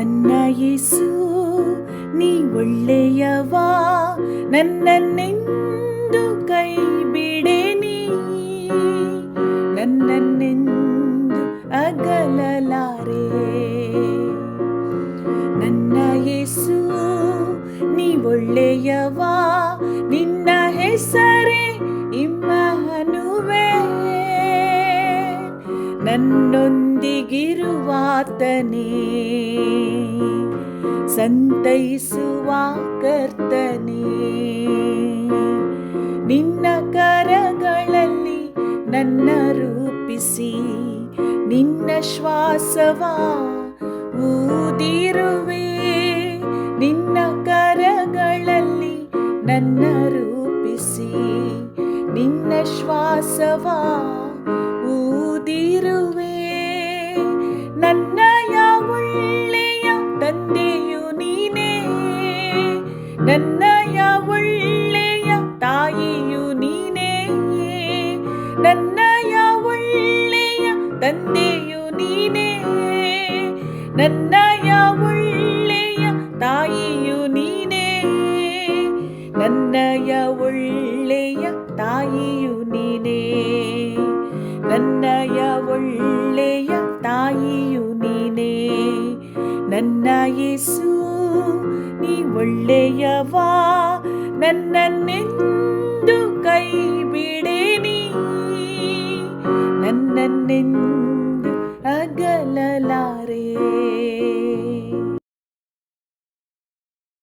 ನನ್ನ ಯೇಸು ನೀ ಒಳ್ಳೆಯವ, ನನ್ನನ್ನೆಂದು ಕೈ ಬಿಡೆನಿ, ನನ್ನನ್ನೆಂದು ಅಗಲಲಾರೆ. ನನ್ನ ಯೇಸು ನೀ ಒಳ್ಳೆಯವ, ನಿನ್ನ ಹೆಸರೇ ಇಮ್ಮಾನುವೇ, ನನ್ನೊಂದಿಗಿರುವಾತನೇ, ಸಂತೈಸುವ ಕರ್ತನೇ. ನಿನ್ನ ಕರಗಳಲ್ಲಿ ನನ್ನ ರೂಪಿಸಿ, ನಿನ್ನ ಶ್ವಾಸವ ಊದಿರುವೆ, ನಿನ್ನ ಕರಗಳಲ್ಲಿ ನನ್ನ ರೂಪಿಸಿ, ನಿನ್ನ ಶ್ವಾಸವ ಊದಿರುವೆ. ನನ್ನಯ ಒಳ್ಳೆಯ ತಂದೆಯು ನೀನೇ, ನನ್ನಯ ಒಳ್ಳೆಯ ತಾಯಿಯು ನೀನೇ, ನನ್ನಯ ಒಳ್ಳೆಯ ತಂದೆಯು ನೀನೇ, ನನ್ನಯ ಒಳ್ಳೆಯ ತಾಯಿಯು ನೀನೇ, ನನ್ನಯ ಒಳ್ಳೆಯ ತಾಯಿಯು ನೀನೇ, ನನ್ನಯ ಒಳ್ಳೆಯ ತಾಯಿಯು ನೀನೇ. ನನ್ನ ಯೇಸು ನೀ ಒಳ್ಳೆಯವ, ನನ್ನನ್ನೆಂದು